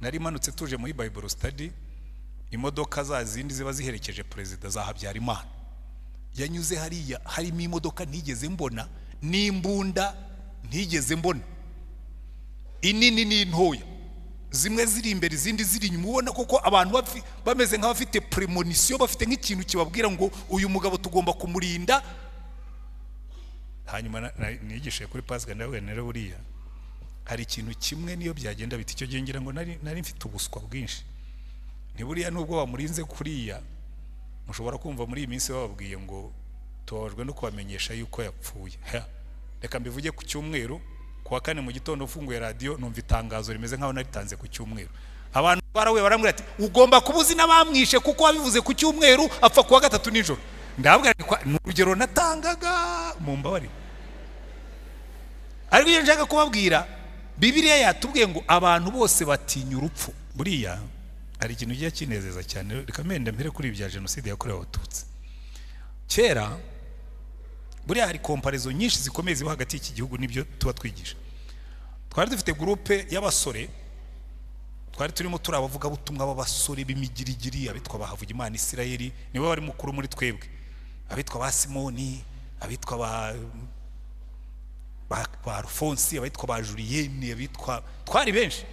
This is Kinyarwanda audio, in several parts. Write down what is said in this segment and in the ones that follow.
nari manutse tuje muri Bible study, imodoka za zindi ziba ziherekeje perezida za Habyarimana yanyuze hariya, harimo imodoka ntigeze mbona, n'imbunda ntigeze mbona, inini n'intoya, zimwe ziri imbere izindi ziri inyuma. Ubona koko abantu bameze nk'abafite premonition, bafite nk'ikintu kibabwira ngo uyu mugabo tugomba kumurinda. Hanyuma nigishe kuri PASIKA1994 buriya hari ikintu kimwe niyo byagenda biti, icyo gengira ngo nari mfite ubuswa bwinshi. Ni buriya nubwo bamurinze kuriya, mushobora kumva muri iyi minsi bababwiye ngo tubabajwe no kubamenyesha yuko yapfuye. Reka mbivuge ku cyumweru, kuwa kane mu gitondo ufunguye radio numva itangazo rimeze nkaho naritanze ku cyumweru. Abantu barawe baramubwira ati ugomba kubuzi n'abamwishe kuko wabivuze ku cyumweru apfa kuwa gatatu nijoro. Ndababwira ni urugero natangaga mu mbabari. Ariko iyo nshaka kubabwira, Bibiliya yatubwiye ngo abantu bose batinya urupfu. Buriya hari ikintu giye kinezeza cyane, reka mende mpere kuri ibya jenoside yakorewe Abatutsi. Kera buriya hari comparaison nyinshi zikomeye ziba hagati y'iki gihugu n'ibyo tuba twigisha. Twari dufite groupe y'abasore, twari turimo turabavuga butumwa b'abasore b'imigirigiri, abitwa Habyarimana Isirayeli, nibo bari mukuru muri twebwe. Abitwa ba Simoni, abitwa ba Alphonse, abitwa ba Julienne, abitwa twari benshi.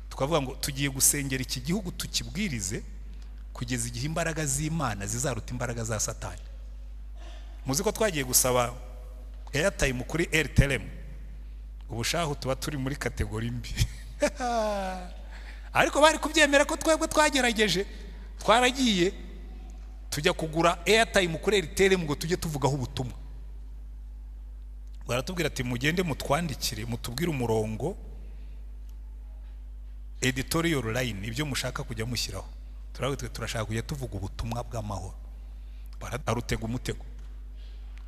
Tukavuga ngo tugiye gusengera iki gihugu tukibwirize kugeza igihe imbaraga z'Imana zizaruta imbaraga za Satani. Muzi ko twagiye gusaba airtime kuri RTLM, ubushaho tuba turi muri kategori mbi. Ariko bari kubyemera ko twebwe twagerageje, twaragiye tujya kugura airtime kuri RTLM ngo tujye tuvugaho ubutumwa. Baratubwira ati mugende mutwandikire, mutubwire umurongo editorial line ibyo mushaka kujya mushyiraho. Turashaka kujya tuvuga ubutumwa bw'amahoro. Bararutega umutego.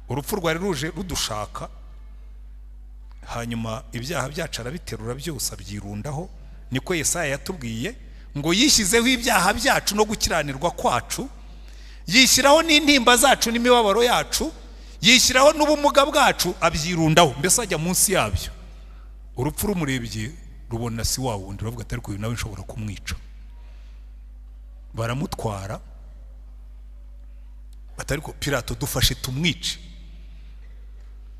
Urupfu rwari ruje rudushaka, hanyuma ibyaha byacu arabiterura byose abyirundaho. Niko Yesaya yatubwiye ngo yishyizeho ibyaha byacu no gukiranirwa kwacu, yishyiraho n'intimba zacu n'imibabaro yacu, yishyiraho n'ubumuga bwacu abyirundaho, mbese ajya munsi yabyo. Urupfu rumurebye rubona si wa wundi, ruvuga ati ariko uyu nawe nshobora kumwica. Baramutwara batari ko Pilato dufashe tumwice.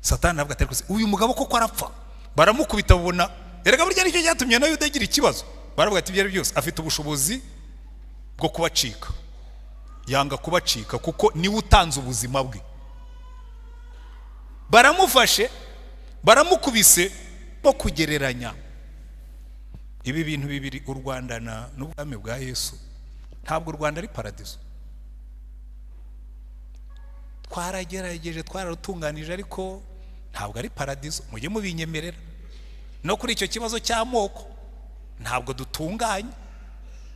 Satani avuga ati ariko uyu mugabo koko arapfa. Baramukubita babona erega burya nicyo cyatumye nayo udagira ikibazo. Baravuga ati byari byose afite ubushobozi bwo kubacika. Yanga kubacika kuko niwe utanze ubuzima bwe. Baramufashe, baramukubise no kugereranya. Ibi bintu bibiri, u Rwanda n'ubwami bwa Yesu, ntabwo u Rwanda ari paradiso. Twaragerageje, twararutunganije, ariko ntabwo ari paradiso. Mujye mubinyemerera. No kuri icyo kibazo cy'amoko ntabwo dutunganye.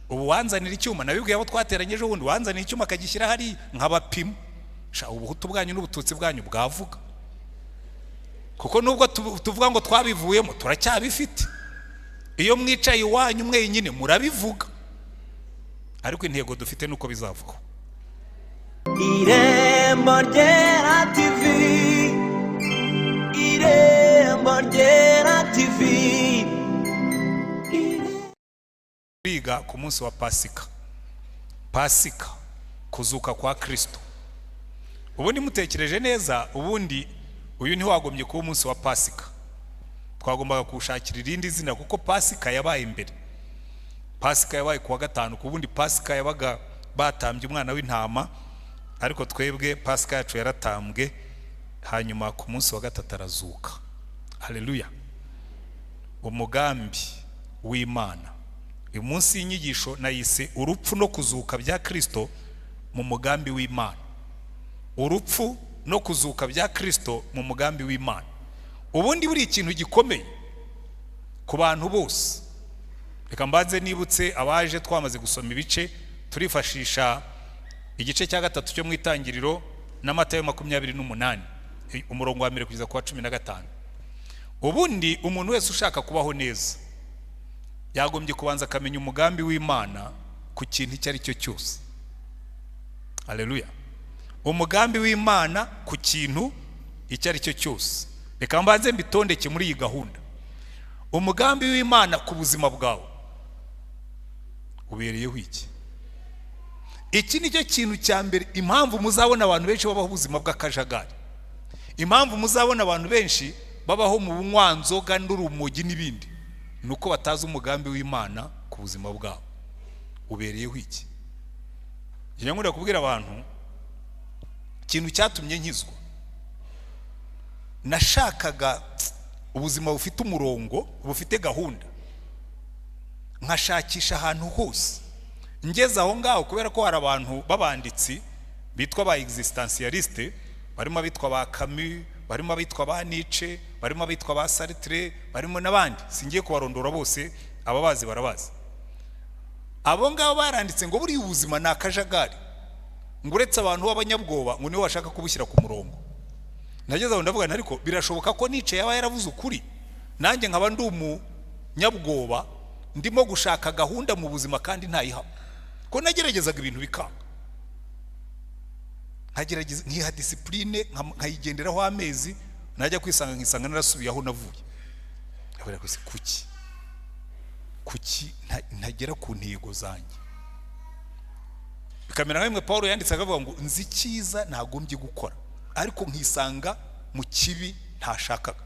Ubu wanzanira icyuma, nabibwiye abo twateranyeje ubundi, wanzanira icyuma akagishyira hari nk'abapimo. Ubuhutu bwanyu n'ubututsi bwanyu bwavuga. Kuko nubwo tuvuga ngo twabivuyemo, turacyabifite. Iyo mwicaye iwanyu mwenyine murabivuga, ariko intego dufite nuko bizavuga. Irembo ryera TV, Irembo ryera TV. Biga ku munsi wa Pasika, kuzuka kwa Kristo. Ubundi mutekereje neza, ubundi uyu ntiwagombye kuba umunsi wa Pasika. Twagombaga kushakira irindi zina kuko Pasika yabaye imbere. Pasika yabaye kuwa gatanu, kubundi Pasika yabaga batambye umwana w'intama, ariko twebwe Pasika yacu yaratambwe, hanyuma ku munsi wa gatatu arazuka. Haleluya. Umugambi w'Imana. Uyu munsi y'inyigisho nayise urupfu no kuzuka bya Kristo mu mugambi w'Imana. Urupfu no kuzuka bya Kristo mu mugambi w'Imana. Ubundi buri ikintu gikomeye ku bantu bose. Reka mbanze nibutse abaje twamaze gusoma ibice, turifashisha igice cya gatatu cyo mu itangiriro na Matayo 28 umurongo wa 1 kugeza ku 15. Ubundi umuntu wese ushaka kubaho neza yagombye kubanza akamenya umugambi w'Imana ku kintu icyo ari cyo cyose. Haleluya. Umugambi w'Imana ku kintu icyo ari cyo cyose. Reka mbanze mbitondeke muri iyi gahunda. umugambi w'Imana ku buzima bwawe ubereyeho iki? Iki nicyo kintu cya mbere, impamvu muzabona abantu benshi babaho ubuzima bw'akajagari, impamvu muzabona abantu benshi babaho mu bunywanzoga n'urumogi n'ibindi, nuko batazi umugambi w'Imana ku buzima bwabo ubereyeho iki. Njye nkunda kubwira abantu ikintu cyatumye nkizwa, nashakaga ubuzima bufite umurongo, bufite gahunda, nkashakisha ahantu hose. Ngeze aho ngaho kubera ko hari abantu babanditsi bitwa ba existentialiste, barimo bitwa ba Camus, barimo bitwa ba Nietzsche, barimo bitwa ba Sartre, barimo nabandi singiye kubarondora bose, ababazi barabazi. Abo ngabo baranditse ngo buri ubuzima nakajagari, nguretse abantu b'abanyabwoba ngo niwe washaka kubushyira ku murongo. Nageze aho ndavuga ariko birashoboka ko Nietzsche yaba yaravuze ukuri, nanjye nkaba ndi umunyabwoba ndimo gushaka gahunda mu buzima kandi ntayiha. Ko nageragezaga ibintu bikanga, nkagerageza nkiha discipline, nkayigenderaho amezi, najya kwisanga nkisanga narasubiye aho navuye. Abera ko se kuki ntagera ku ntego zanjye. Bikamera nkamwe Paulo yanditse akavuga ngo nzi cyiza nagombye gukora, ariko nkisanga mu kibi ntashakaga.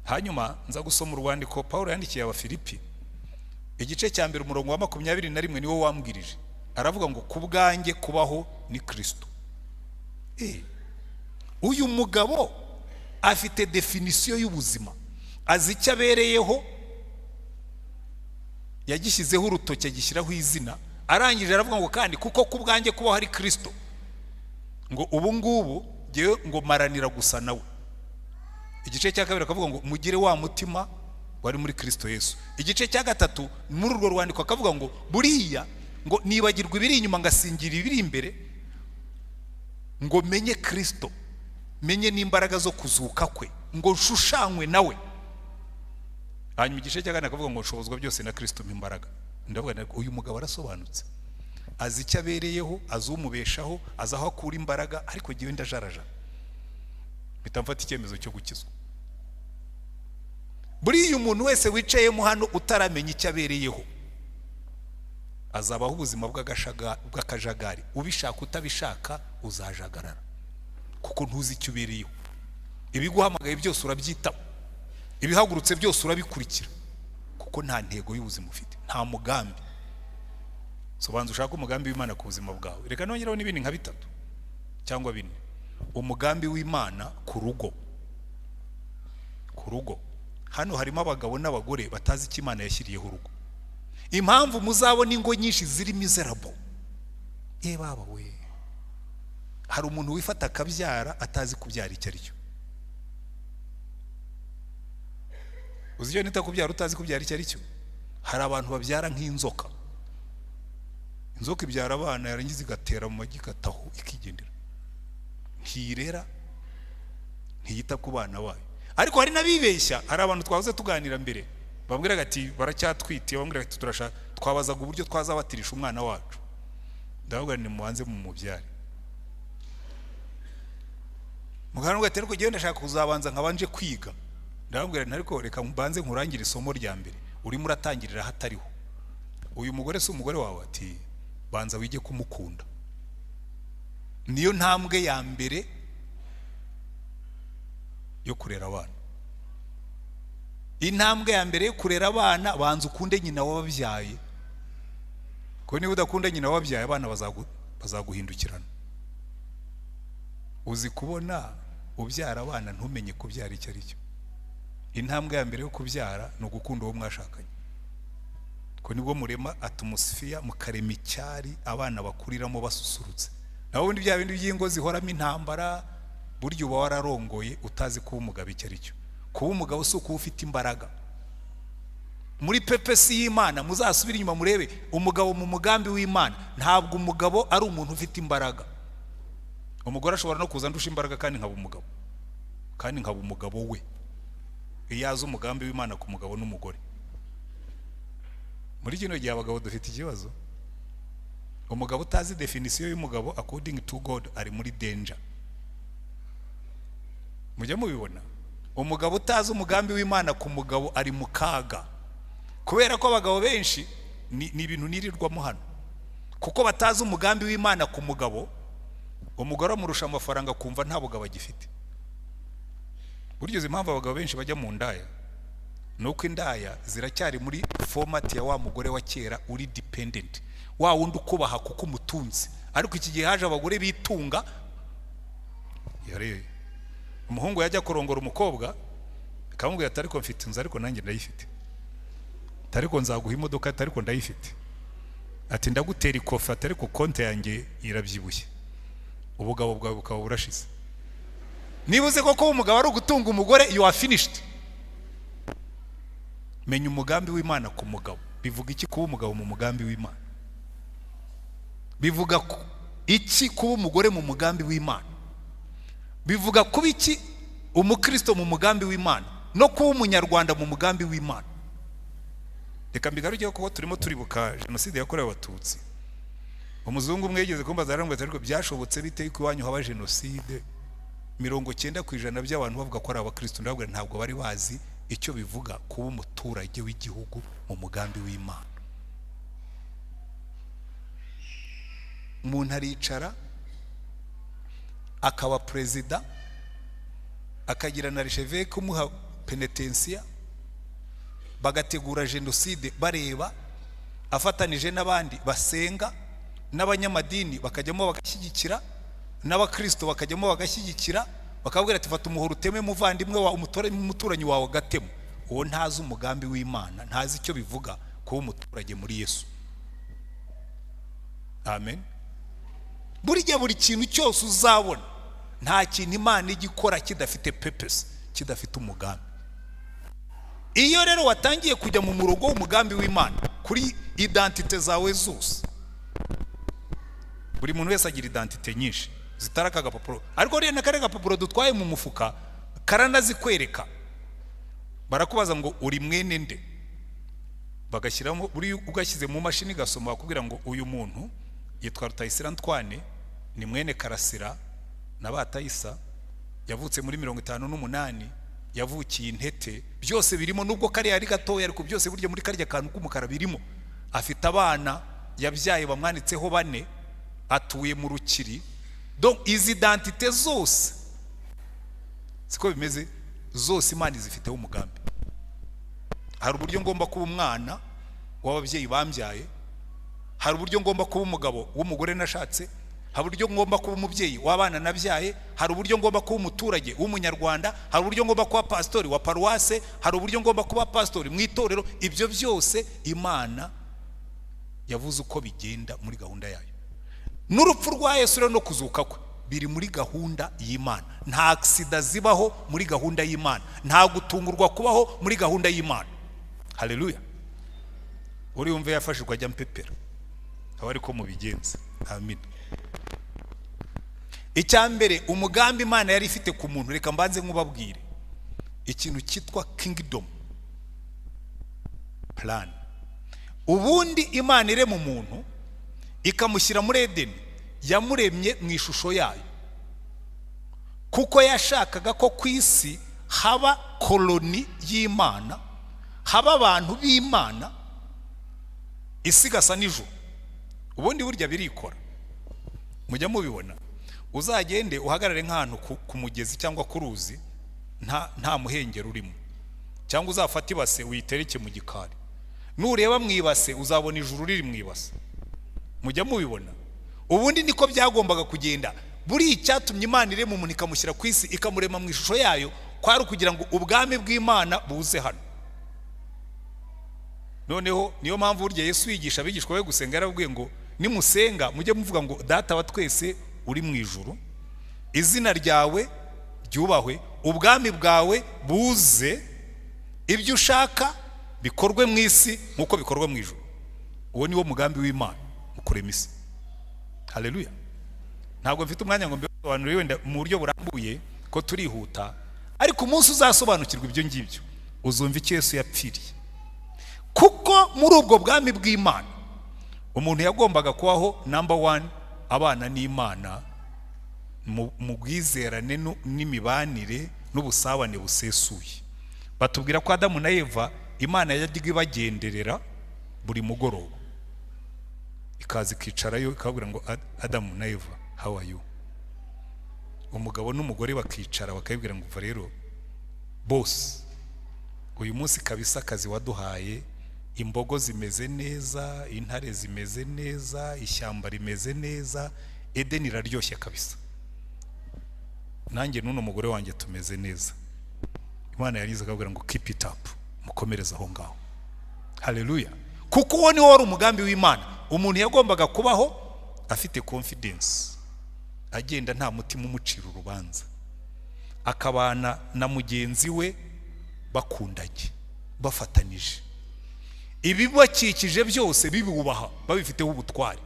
Hanyuma nza gusoma urwandiko Paulo yandikiye Abafilipi, igice cya mbere umurongo wa 21 niwo wambwirije. Aravuga ngo kubwanjye kubaho ni Kristo. Uyu mugabo afite definition y'ubuzima, azi icyo abereyeho, yagishyizeho urutoke agishyiraho izina, arangije aravuga ngo kandi kuko kubwanjye kubaho ari Kristo, ngo ubu ngubu ngewe ngo maranira gusa nawe. Igice cya kabiri akavuga ngo mugire wa mutima wari muri Kristo Yesu. Igice cya gatatu muri urwo rwandiko akavuga ngo buriya ngo nibagirwa ibiri inyuma ngasingira ibiri imbere, ngo menye Kristo, menye n'imbaraga zo kuzuka kwe, ngo nshushanywe nawe. Hanyuma igice cya kane akavuga ngo nshobozwa byose na Kristo mpimbaraga. Ndavuga uyu mugabo arasobanutse, azi icyo abereyeho, azi umubeshaho, azi aho akura imbaraga, ariko giwe ndajaraja bitamfata icyemezo cyo gukizwa. Buriya umuntu wese wicayemo hano utaramenya icyo abereyeho azabaho ubuzima bw'akajagari, ubishaka utabishaka uzajagarara, kuko ntuzi icyo ubereyeho. Ibiguhamagaye byose urabyitaba, ibihagurutse byose urabikurikira, kuko nta ntego y'ubuzima ufite, nta mugambi. Sobanza ushaka umugambi w'Imana ku buzima bwawe. Reka nongeraho n'ibindi nka 3 cyangwa 4. Umugambi w'Imana ku rugo. Ku rugo hano harimo abagabo n'abagore batazi icyo Imana yashyiriyeho urugo. Impamvu muzabona ingo nyinshi ziri miserable, baba we, hari umuntu wifata akabyara atazi kubyara icyo ari cyo. Uzi icyo nita kubyara utazi kubyara icyo ari cyo? Hari abantu babyara nk'inzoka. Inzoka ibyara abana yarangiza igatera mu magi ikataho ikigendera, ntirera, ntiyita ku bana bayo. Ariko hari nabibeshya, hari abantu twahoze tuganira mbere bambwiraga ati baracyatwite, bambwiraga ati turashaka, twabazaga uburyo twazabatirisha umwana wacu. Ndavuga ni mubanze mu mubyare. Muganga ngo ati genda ndashaka kuzabanza nkabanje kwiga. Ndababwira nti ariko reka mbanze nkurangire isomo rya mbere, urimo uratangirira hatariho. Uyu mugore si umugore wawe, ati banza wige kumukunda. Niyo ntambwe ya mbere yo kurera abana. Intambwe ya mbere yo kurera abana, banza ukunde nyina wababyaye. Ko niba udakunda nyina wababyaye abana bazaguhindukirana. Uzi kubona ubyara abana ntumenye kubyara icyo ari cyo. Intambwe ya mbere yo kubyara ni ugukunda uwo mwashakanye. Ko nibwo murema atmosphere, mukarema icyari abana bakuriramo basusurutse. Naho ubundi bya bindi by'ingo zihoramo intambara, buryo uba wararongoye utazi kuba umugabo icyo ari cyo. Kuba umugabo si uko ufite imbaraga. Muri pepesi y'Imana muzasubira inyuma murebe umugabo mu mugambi w'Imana. Ntabwo umugabo ari umuntu ufite imbaraga. Umugore ashobora no kuza ndusha imbaraga kandi nkaba umugabo, kandi nkaba umugabo we. Iyaza umugambi w'Imana ku mugabo n'umugore. Muri kino gihe abagabo dufite ikibazo. Umugabo utazi definition y'umugabo according to God ari muri danger. Mujya mubibona? umugabo utazi umugambi w'Imana ku mugabo ari mu kaga, kubera ko abagabo benshi ni ibintu nirirwamo hano, kuko batazi umugambi w'Imana ku mugabo. Umugore amurusha amafaranga kumva nta bugabo agifite. Buryo impamvu abagabo benshi bajya mu ndaya, nuko indaya ziracyari muri format ya wa mugore wa kera uri dependent, wa wundi ukubaha kuko umutunzi. Ariko iki gihe haje abagore bitunga. Yare umuhungu yajya kurongora umukobwa akamubwira ati ariko mfite inzu ariko nanjye ndayifite, ariko nzaguha imodoka ariko ndayifite, ati ndagutera ikofi ariko konte yanjye irabyibushye. Ubugabo bwawe bukaba burashize. Nibuze koko umugabo ari ugutunga umugore, you are finished. Menya umugambi w'Imana ku mugabo. Bivuga iki kuba umugabo mu mugambi w'Imana? Bivuga iki kuba umugore mu mugambi w'Imana? Bivuga kuba iki umukristo mu mugambi w'Imana no kuba umunyarwanda mu mugambi w'Imana? Reka mbigaruke ko turimo turibuka jenoside yakorewe abatutsi. Umuzungu umwe yigeze kumbaza arambwira ariko byashobotse bite ko iwanyu haba jenoside 90% by'abantu bavuga ko ari abakristo? Ndabwira ntabwo bari bazi icyo bivuga kuba umuturage w'igihugu mu mugambi w'Imana. Umuntu aricara akaba perezida, akagira na archevêque umuha penetensia, bagategura jenoside bareba, afatanije n'abandi basenga, n'abanyamadini bakajyamo bagashyigikira, n'abakristo bakajyamo bagashyigikira, bakabwira ati fata umuhoro uteme muvandimwe wa umuturanyi wawe gatemo. Uwo ntazi umugambi w'Imana, ntazi icyo bivuga kuba umuturage muri Yesu. Amen. Buri kintu cyose uzabona, nta kintu Imana igikora kidafite purpose, kidafite umugambi. Iyo rero watangiye kujya mu murongo w'umugambi w'Imana kuri identite zawe zose, buri muntu wese agira identite nyinshi zitaraka agapapuro, ariko rero na kare gapapuro dutwaye mu mufuka karanazikwereka. Barakubaza ngo uri mwene nde, bagashyiramo buri ugashyize mu mashini gasoma kugira ngo uyu muntu yitwa Rutayisira Antoine, ni mwene Karasira na Batayisa, yavutse muri 58, yavukiye Intete. Byose birimo, nubwo kare ari gatoya ariko byose burya muri karya kantu k'umukara birimo. Afite abana yabyaye bamwanitseho 4, atuye mu Rukiri. Donc izi identité zose siko bimeze, zose Imana izifiteho umugambi. Hari uburyo ngomba kuba umwana w'ababyeyi bambyaye, hari uburyo ngomba kuba umugabo w'umugore nashatse, hari uburyo ngomba kuba umubyeyi w'abana nabyaye, hari uburyo ngomba kuba umuturage w'umunyarwanda, hari uburyo ngomba kuba pastori wa paruwase, hari uburyo ngomba kuba pastori mu itorero. Ibyo byose Imana yavuze uko bigenda muri gahunda yayo. N'urupfu rwa Yesu rero no kuzuka kwe biri muri gahunda y'Imana. Nta accident zibaho muri gahunda y'Imana, nta gutungurwa kubaho muri gahunda y'Imana. Haleluya. Uri umve yafashirwa ajya mpepera, abari ko mubigenza. Amen. Icyambere umugambi Imana yari ifite ku muntu, reka mbanze nkubabwire ikintu cyitwa kingdom plan. Ubundi Imana ire mu muntu ikamushyira muri Edeni, yamuremye mu ishusho yayo, kuko yashakaga ko ku isi haba koloni y'Imana, haba abantu b'Imana, isi gasa n'ijuru. Ubundi burya birikora, mujya mubibona. Uzagende uhagarare nk'ahantu ku mugezi cyangwa ku ruzi, nta muhengero urimo, cyangwa uzafata ibase uyitereke mu gikari, nureba mu ibase uzabona ijuru riri mu ibase. Mujya mubibona. Ubundi niko byagombaga kugenda. Buri icyatumye Imana irema umuntu ikamushyira ku isi ikamurema mu ishusho yayo, kwari kugira ngo ubwami bw'Imana buze hano. Noneho niyo mpamvu burya Yesu yigisha abigishwa be gusenga, yarabwiye ngo nimusenga mujye muvuga ngo Data wa twese uri mu ijuru, izina ryawe ryubahwe, ubwami bwawe buze, ibyo ushaka bikorwe mu isi nkuko bikorwa mu ijuru. Uwo niwo mugambi w'Imana mukurema isi. Haleluya. Ntabwo mfite umwanya ngo mbisobanurire wenda mu buryo burambuye ko turihuta, ariko umunsi uzasobanukirwa ibyo ngibyo uzumva icyo Yesu yapfiriye. Kuko muri ubwo bwami bw'Imana umuntu yagombaga kubaho number 1, abana n'Imana mu bwizerane n'imibanire n'ubusabane busesuye. Batubwira ko Adamu na Eva Imana yajyaga ibagenderera buri mugoroba, ikaza ikicarayo ikababwira ngo Adamu na Eva, how are you? Umugabo n'umugore bakicara bakabwira ngo rero boss, uyu munsi kabisa akazi waduhaye, imbogo zimeze neza, intare zimeze neza, ishyamba rimeze neza, Edeni iraryoshye kabisa, nanjye n'uno mugore wanjye tumeze neza. Imana yarize akabwira ngo keep it up, mukomereza aho ngaho. Haleluya. Kuko uwo ni wari umugambi w'Imana. Umuntu yagombaga kubaho afite confidence, agenda nta mutima umucira urubanza, akabana na mugenzi we bakundanye, bafatanije, ibibakikije byose bibubaha, babifiteho ubutwari,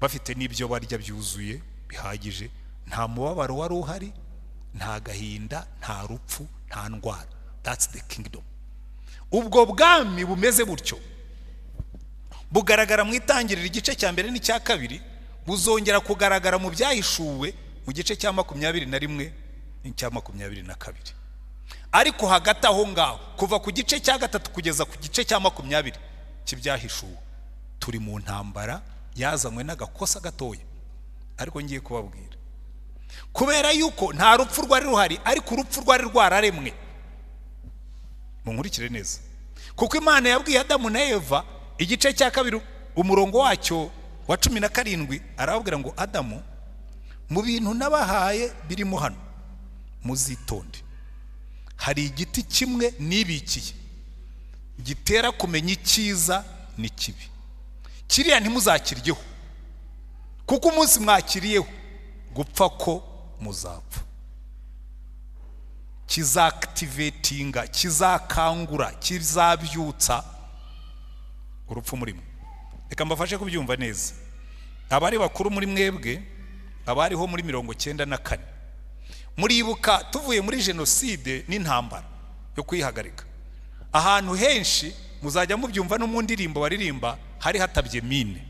bafite n'ibyo barya byuzuye bihagije, nta mubabaro wari uhari, nta gahinda, nta rupfu, nta ndwara. That's the kingdom. Ubwo bwami bumeze butyo bugaragara mu itangiriro igice cya mbere n'icya kabiri, buzongera kugaragara mu byahishuwe mu gice cya 21 n'icya 22. Ariko hagati aho ngaho kuva ku gice cya 3 kugeza ku gice cya 20 cy'ibyahishuwe turi mu ntambara yazanywe n'agakosa gatoya. Ariko ngiye kubabwira, kubera yuko nta rupfu rwari ruhari, ariko urupfu rwari rwararemwe. Munkurikire neza, kuko Imana yabwiye Adamu na Eva igice cya 2 umurongo wacyo wa 17, arababwira ngo Adamu, mu bintu nabahaye birimo hano muzitonde, hari igiti kimwe nibikiye gitera kumenya icyiza n'ikibi, kiriya ntimuzakiryeho, kuko umunsi mwakiriyeho gupfa ko muzapfa. Kizaktivatinga, kizakangura, kizabyutsa urupfu murimo. Reka mbafashe kubyumva neza. Abari bakuru muri mwebwe, abariho muri 94, muribuka tuvuye muri jenoside n'intambara yo kwihagarika, ahantu henshi muzajya mubyumva no mu ndirimbo baririmba hari hatabye mine.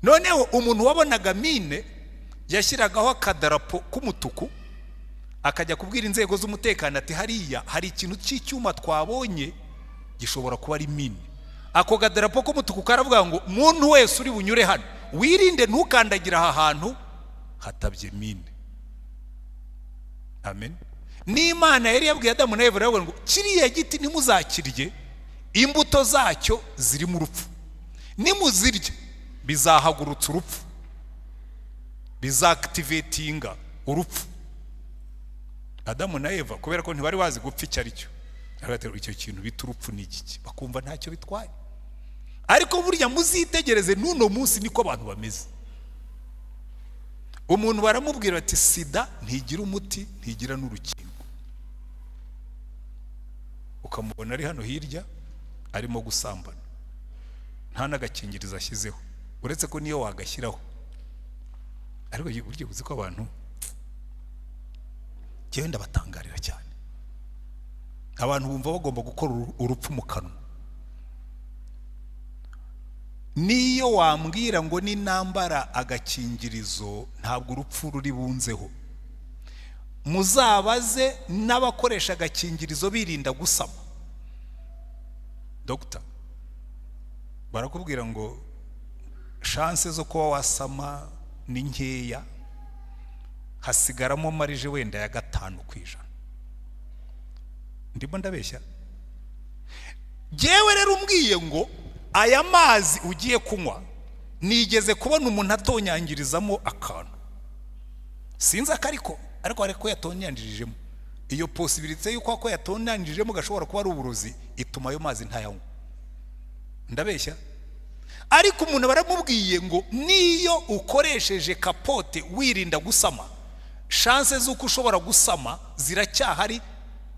Noneho umuntu wabonaga mine yashyiragaho akadarapo k'umutuku, akajya kubwira inzego z'umutekano ati hariya hari ikintu cy'icyuma twabonye gishobora kuba ari mine. Ako kadarapo k'umutuku karavuga ngo muntu wese uri bunyure hano wirinde ntukandagira aha hantu hatabye mine. Amen. N'Imana yari yabwiye Adamu na Eva ngo kiriya giti ntimuzakirye, imbuto zacyo ziri mu rupfu, nimuzirye bizahagurutsa urupfu, bizaktivatinga urupfu. Adamu na Eva kubera ko ntibari bazi gupfa icyo ari cyo, arabatera icyo kintu bita urupfu ni iki, bakumva ntacyo bitwaye. Ariko burya muzitegereze n'uno munsi niko abantu bameze. Umuntu baramubwira ati sida ntigira umuti, ntigira n'urukingo, ukamubona ari hano hirya arimo gusambana, nta n'agakingirizo ashyizeho, uretse ko niyo wagashyiraho. Ariko burya uzi ko abantu cyewe ndabatangarira cyane, abantu bumva bagomba gukora urupfu mu kanwa. Niyo wambwira ngo ni nambara agakingirizo ntabwo urupfu ruri bunzeho. Muzabaze n'abakoresha agakingirizo birinda gusama. Doctor barakubwira ngo chance zo kuba wasama ni nkeya, hasigaramo marije wenda ya 5%. Ndimo ndabeshya? Jewe rero umbwiye ngo aya mazi ugiye kunywa nigeze kubona umuntu atonyangirizamo akantu, sinzi akariko, ariko yatonyangirijemo. Iyo possibility yuko ako yatonyangirijemo gashobora kuba ari uburozi, ituma ayo mazi ntayanywa. Ndabeshya? Ariko umuntu baramubwiye ngo niyo ukoresheje kapote wirinda gusama, chance z'uko ushobora gusama ziracyahari,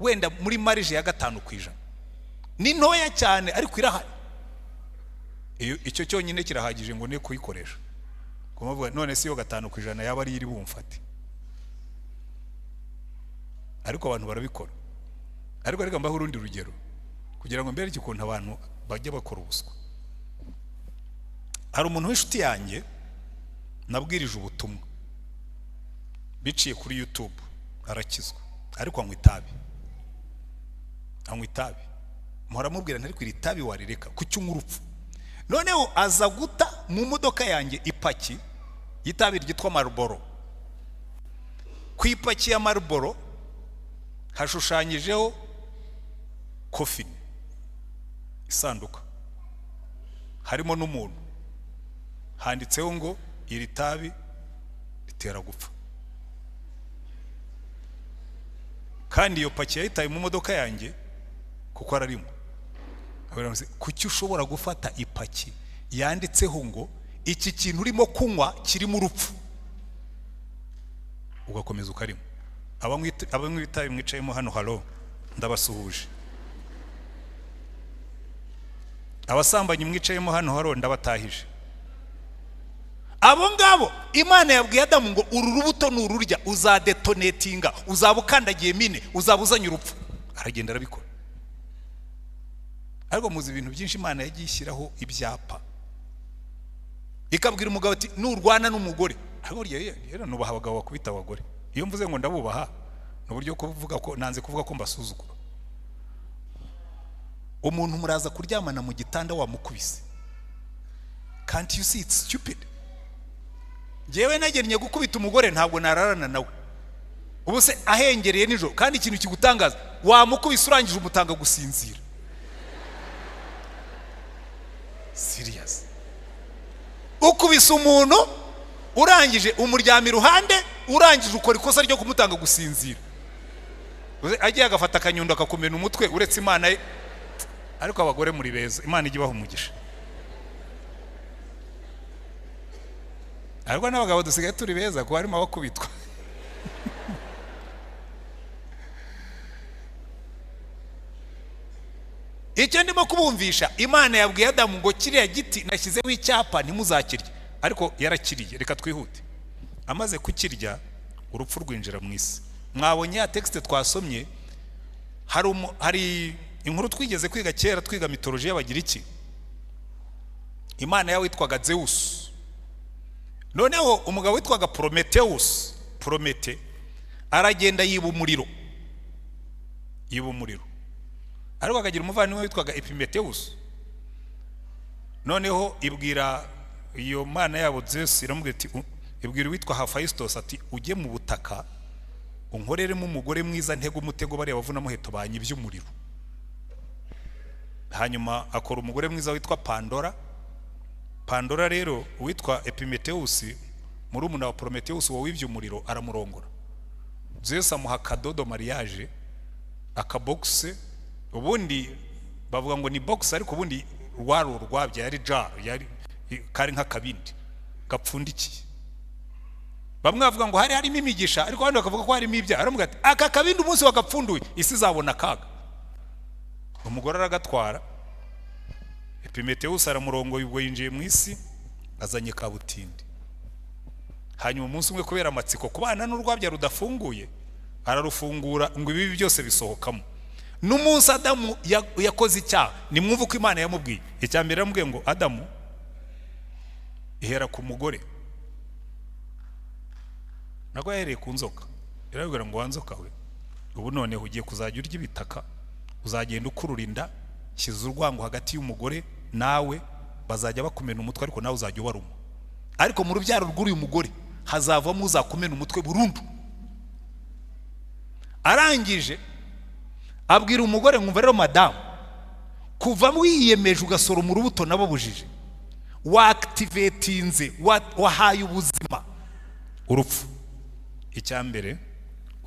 wenda muri marije ya 5%. Ni ntoya cyane ariko irahari. Icyo cyonyine kirahagije ngo ne kuyikoresha. Kumavuga none si yo 5% yaba ari iri bumfate. Ariko abantu barabikora. Ariko reka mbaho urundi rugero kugira ngo mbere igikuntu abantu bajya bakora ubuswa. Hari umuntu w'inshuti yanjye nabwirije ubutumwa biciye kuri YouTube, arakizwa, ariko anywa itabi. Muhora mubwira ntari kwira itabi warireka kuki unywa urupfu. Noneho aza guta mu modoka yanjye ipaki y'itabi ryitwa Marlboro. Ku ipaki ya Marlboro hashushanyijeho coffin, isanduka, harimo n'umuntu, handitseho ngo iri tabi ritera gupfa. Kandi iyo paki yahitaye mu modoka yanjye kuko ararimo. Kuki ushobora gufata ipaki yanditseho ngo iki kintu urimo kunywa kirimo urupfu, ugakomeza ukarimo? Abanywi itabi mwicayemo hano, halo, ndabasuhuje. Abasambanyi mwicayemo hano, halo, ndabatahije. Abo ngabo Imana yabwiye Adamu ngo uru rubuto nururya uzadetonatinga, uzabukandagiye mine, uzabuzanya urupfu. Aragenda arabikora. Ariko muzi ibintu byinshi Imana yagiye ishyiraho ibyapa, ikabwira umugabo ati nurwana n'umugore. Ariko rero nubaha abagabo bakubita abagore. Iyo mvuze ngo ndabubaha n'uburyo kuvuga ko nanze kuvuga ko mbasuzugura. Umuntu muraza kuryamana mu gitanda wamukubise. Can't you see it's stupid? Jewe nagennye gukubita umugore ntabwo nararana nawe. Ubu se ahengereye nijoro kandi ikintu kigutangaza wamukubise urangije umutanga gusinzira. Serious. Ukubise umuntu urangije umuryami ruhande, urangije ukora ikosa ryo kumutanga gusinzira. Agiye agafata akanyundo akakumena umutwe uretse Imana ye. Ariko abagore muri beza, Imana igibaho umugisha. Ariko n'abagabo dusigaye turi beza ko harimo abakubitwa. Icyo ndimo kubumvisha, Imana yabwiye Adamu ngo kiriya giti nashyizeho icyapa ntimuzakirye, ariko yarakiriye. Reka twihute. Amaze kukirya urupfu rwinjira mu isi. Mwabonye ya texte twasomye, hari inkuru twigeze kwiga kera twiga mitology y'Abagiriki. Imana yawe yitwaga Zeus. Noneho umugabo witwaga Promete aragenda yiba umuriro. Ariko akagira umuvandimwe witwaga Epimetheus. Noneho ibwira iyo mana yabo Zeus, iramubwira ati ibwira witwa Hephaistos ati ujye mu butaka unkoreremo umugore mwiza ntego umutego bari bavuna muheto banyibye umuriro. Hanyuma akora umugore mwiza witwa Pandora rero witwa Epimetheus murumuna wa Prometheus wo wivye umuriro aramurongora. Zeus amuha kadodo mariage, akaboxe. Ubundi bavuga ngo ni box, ariko ubundi rwaro rwabya yari jar, yari kari nka kabindi gapfundikiye. Bamwe bavuga ngo hari nimigisha, ariko abandi bakavuga ko harimo ibya. Aravuga ati aka kabindi umunsi wakapfunduye isi zabona kaga. Umugore aragatwara. Epimetheus aramurongoye ubwo yinjiye mu isi, azanye kabutindi. Hanyuma umunsi umwe kubera amatsiko kubana n'urwabya rudafunguye, ararufungura ngo ibi byose bisohokamo. N'umunsi Adamu yakoze icyaha, nimwumva ko Imana yamubwiye. Icyambere yaramubwiye ngo Adamu ihera ku mugore. Nako yahereye ku nzoka. Irabwira ngo wanzoka we, ubu none ugiye kuzajya urya ibitaka, uzagenda ukururinda, shyize urwango hagati y'umugore nawe, bazajya bakumena umutwe ariko nawe uzajya ubaruma. Ariko mu rubyaro rw'uyu mugore hazavamo uzakumena umutwe burundu. Arangije abwira umugore ngo rero madamu, kuva wiyemeje ugasora mu rubuto nababujije, waactivatinze, wahaye ubuzima urupfu. Icyambere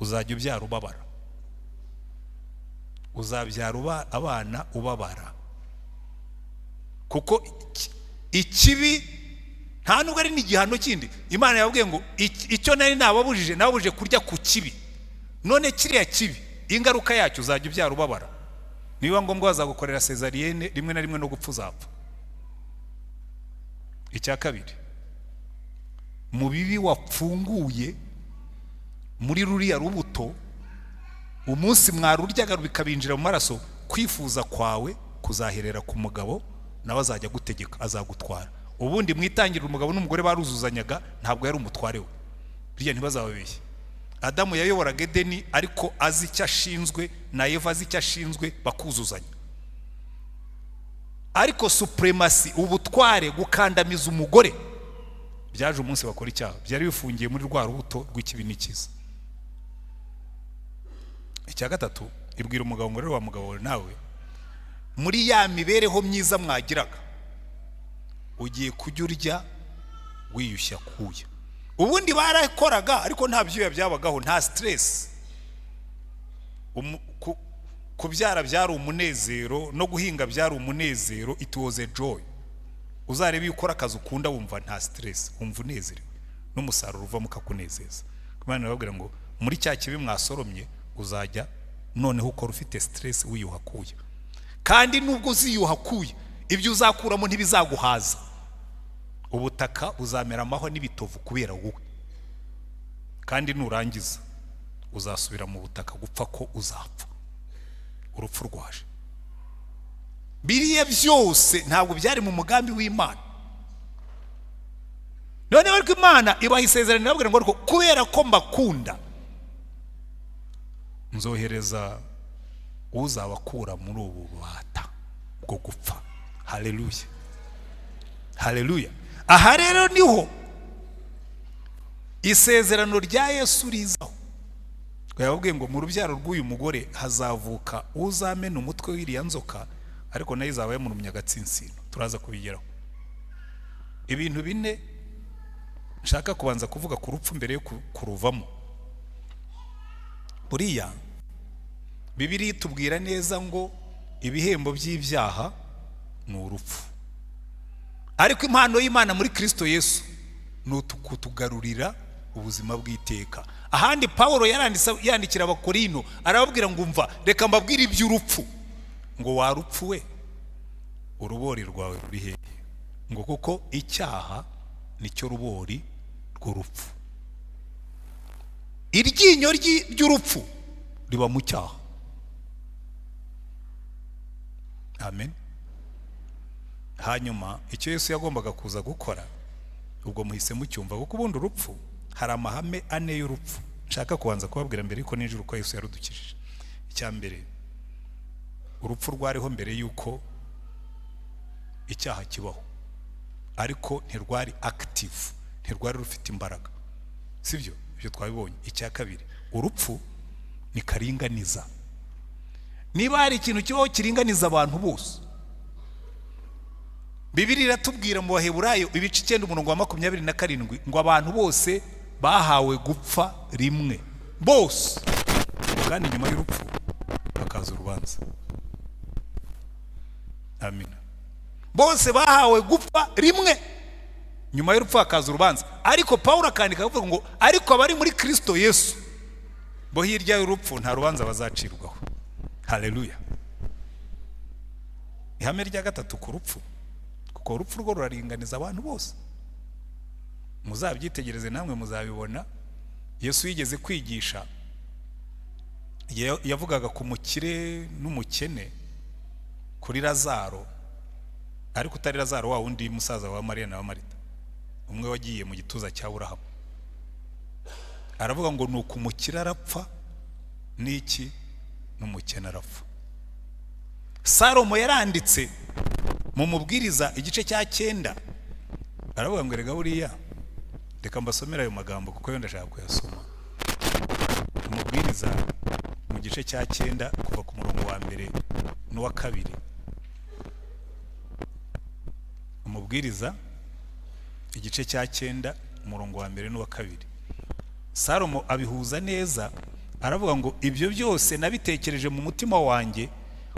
uzajya ubyara ubabara, uzabyara abana ubabara, kuko ikibi nta nubwo ari n'igihano kindi. Imana yabwiye ngo icyo nari nababujije kurya ku kibi, none kiriya kibi ingaruka yacyo uzajya ubyara ubabara. Niba ngombwa bazagukorera cesarienne rimwe na rimwe no gupfa uzapfa. Icya kabiri, mu bibi wapfunguye muri ruriya rubuto, umunsi mwaruryaga bikabinjira mu maraso, kwifuza kwawe kuzaherera ku mugabo, nawe azajya gutegeka, azagutwara. Ubundi mwitangirira umugabo n'umugore baruzuzanyaga, ntabwo yari umutware we. Biriya ntibazababeshye. Adamu yayoboraga Edeni ariko azi icyo ashinzwe, na Eva azi icyo ashinzwe, bakuzuzanya. Ariko supremacy, ubutware, gukandamiza umugore, byaje umunsi bakora icyaha. Byari bifungiye muri rwa rubuto rw'ikibi n'ikiza. Icya gatatu, ibwira umugabo ngo rero wa mugabo nawe, muri ya mibereho myiza mwagiraga, ugiye kujya urya wiyushya kuya. Ubundi barakoraga ariko nta byuya byabagaho, nta stress. Kubyara byari umunezero, no guhinga byari umunezero. It was a joy. Uzarebe iyo ukora akazi ukunda wumva nta stress, wumva unezerewe, n'umusaruro uva mukakunezeza. Imana irababwira ngo muri cya kibi mwasoromye uzajya noneho ukora ufite stress wiyuhakuye. Kandi nubwo uziyuhakuye, ibyo uzakuramo ntibizaguhaza. Ubutaka buzamera amaho n'ibitovu kubera wowe. Kandi nurangiza uzasubira mu butaka gupfa ko uzapfa. Urupfu rwaje. Biriya byose ntabwo byari mu mugambi w'Imana. None ariko Imana ibaha isezerano irababwira ngo kubera ko mbakunda, nzohereza uzabakura muri ubu bubata bwo gupfa. Haleluya, haleluya. Aha rero niho isezerano rya Yesu rizaho. Yababwiye ngo mu rubyaro rw'uyu mugore hazavuka uzamena umutwe w'iriya nzoka, ariko nayo izaba yamurumya agatsinsino. Turaza kubigeraho. Ibintu bine nshaka kubanza kuvuga ku rupfu mbere yo kuruvamo. Buriya Bibiliya itubwira neza ngo ibihembo by'ibyaha ni urupfu, ariko impano y'Imana muri Kristo Yesu ni ukutugarurira ubuzima bw'iteka. Ahandi Paulo yandikira Abakorino arababwira ngo umva, reka mbabwire iby'urupfu. Ngo warupfu we, urubori rwawe ruri hehe? Ngo kuko icyaha nicyo rubori rw'urupfu. Iryinyo ry'urupfu riba mu cyaha. Amen. Hanyuma icyo Yesu yagombaga kuza gukora, ubwo muhise mucyumva, kuko ubundi urupfu hari amahame ane y'urupfu nshaka kubanza kubabwira mbere yuko n'ijuru ko Yesu yarudukijije. Icya mbere, urupfu rwariho mbere yuko icyaha kibaho, ariko ntirwari active, ntirwari rufite imbaraga, sibyo? Ibyo twabibonye. Icya kabiri, urupfu ni karinganiza. Niba hari ikintu kibaho kiringaniza abantu bose, Bibiliya iratubwira mu Baheburayo ibice 9:27 ngo abantu bose bahawe gupfa rimwe, bose. Kandi nyuma y'urupfu hakaza urubanza. Amina. Bose bahawe gupfa rimwe, nyuma y'urupfu hakaza urubanza. Ariko Paulo akandika avuga ngo ariko abari muri Kristo Yesu bo hirya y'urupfu nta rubanza bazacirwaho. Haleluya. Ihame rya gatatu ku rupfu, kuko urupfu rwo ruraringaniza abantu bose. Muzabyitegereze namwe muzabibona. Yesu yigeze kwigisha, yavugaga ku mukire n'umukene, kuri Lazaro, ariko utari Lazaro wa wundi musaza wa Mariya na wa Marita, umwe wagiye mu gituza cya Aburahamu. Aravuga ngo nuko umukire arapfa n'iki n'umukene arapfa. Salomo yaranditse mu mubwiriza igice cya 9, aravuga ngo rega buriya, reka mbasomera ayo magambo kuko yo ndashaka kuyasoma. Umubwiriza mu gice cya 9 kuva ku murongo wa mbere n'uwa kabiri. Umubwiriza igice cya 9 umurongo wa mbere n'uwa kabiri. Salomo abihuza neza, aravuga ngo ibyo byose nabitekereje mu mutima wanjye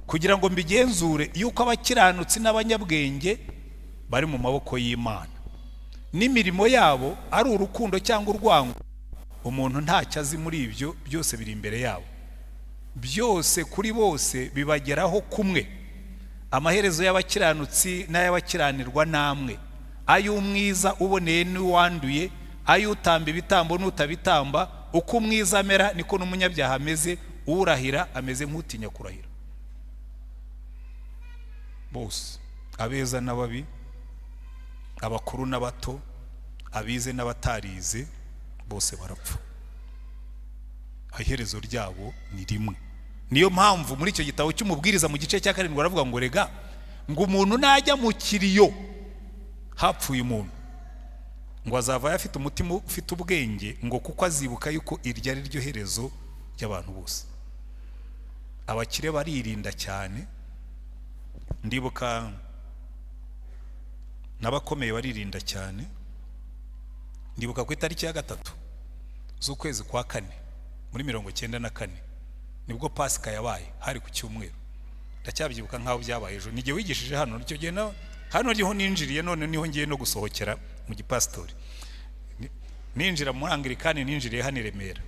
kugira ngo mbigenzure yuko abakiranutsi n'abanyabwenge bari mu maboko y'Imana, n'imirimo yabo ari urukundo cyangwa urwango, umuntu ntacyo azi muri ibyo byose biri imbere yabo. Byose kuri bose bibageraho kumwe. Amaherezo y'abakiranutsi n'ay'abakiranirwa namwe, ay'umwiza uboneye n'uwanduye, ay'utamba ibitambo n'utabitamba. Uko umwiza amera niko n'umunyabyaha ameze, urahira ameze nk'utinya kurahira. Bose, abeza n'ababi, abakuru n'abato, abize n'abatarize, bose barapfa. iherezo ryabo ni rimwe. Niyo mpamvu muri icyo gitabo cy'umubwiriza mu gice cya 7 baravuga ngo rega ngo umuntu najya mu kiriyo hapfuye umuntu ngo azava afite umutima ufite ubwenge ngo kuko azibuka yuko iryo ari ryo herezo ry'abantu bose. Abakire baririnda cyane, ndibuka n'abakomeye baririnda cyane. Ndibuka ku itariki ya 3 z'ukwezi kwa 4 muri 1994 nibwo pasika yabaye, hari ku cyumweru. Ndacyabyibuka nkaho byabaye ejo. Nige wigishije hano nicyo gihe hano niho ninjiriye, none niho ngiye no gusohokera mu gipastori. Ninjira mu Anglikani, ninjiriye hano i Remera.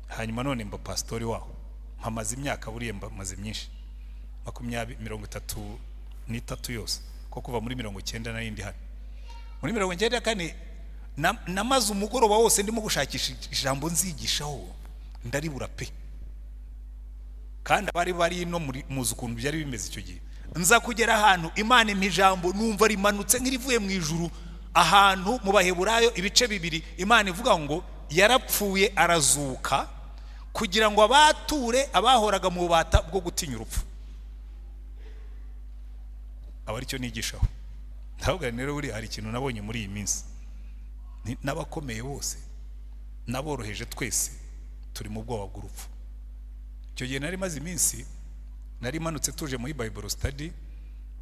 Hanyuma none mba pastori waho. Mpamaze imyaka buriye maze myinshi 33 yose, ko kuva muri 19 narindi hano. Muri 1994 namaze umugoroba wose ndimo gushakisha ijambo nzigishaho ndaribura pe. Kandi bari no muzi ukuntu byari bimeze icyo gihe. Nza kugera ahantu Imana imijambo numva rimanutse nk'irivuye mu ijuru, ahantu mu Baheburayo ibice 2 Imana ivuga ngo yarapfuye arazuka kugira ngo abature abahoraga mu bubata bwo gutinya urupfu. Abari cyo nigishaho. Ndavuga rero buri hari ikintu nabonye muri iyi minsi. N'abakomeye bose naboroheje twese turi mu bwoba bw'urupfu. Icyo gihe nari maze iminsi nari manutse tuje muri Bible study,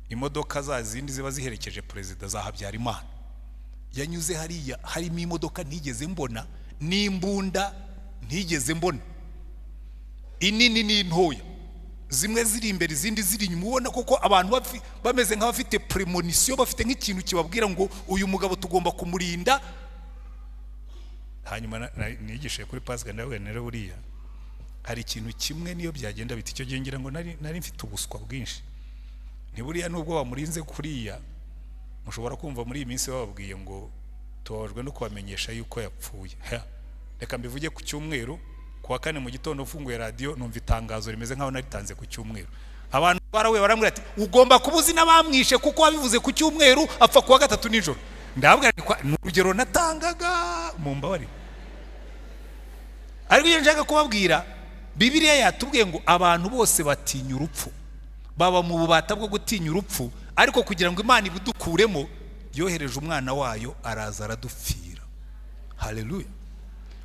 imodoka za zindi ziba ziherekeje perezida za Habyarimana. Yanyuze hariya harimo imodoka ntigeze mbona, n'imbunda ntigeze mbona, inini n'intoya, zimwe ziri imbere izindi ziri inyuma. Ubona koko abantu bameze nk'abafite premonition, bafite nk'ikintu kibabwira ngo uyu mugabo tugomba kumurinda. Hanyuma nigishe kuri PASIKA nawe nere buriya hari ikintu kimwe niyo byagenda biti. Icyo gihe ngira ngo nari mfite ubuswa bwinshi. Ni buriya nubwo bamurinze kuriya, mushobora kumva muri iyi minsi bababwiye ngo tubabajwe no kubamenyesha yuko yapfuye. Reka mbivuge ku cyumweru, kuwa 4 mu gitondo ufunguye radio numva itangazo rimeze nkaho naritanze ku cyumweru. Abantu barawe baramwira ati ugomba kubuzi n'abamwishe kuko wabivuze ku cyumweru apfa kuwa 3 nijoro. Ndababwira ni urugero natangaga mu mbabari. Ariko iyo nshaka kubabwira, Bibiliya yatubwiye ngo abantu bose batinya urupfu, baba mu bubata bwo gutinya urupfu, ariko kugira ngo Imana ibudukuremo yohereje umwana wayo araza aradupfira. Haleluya.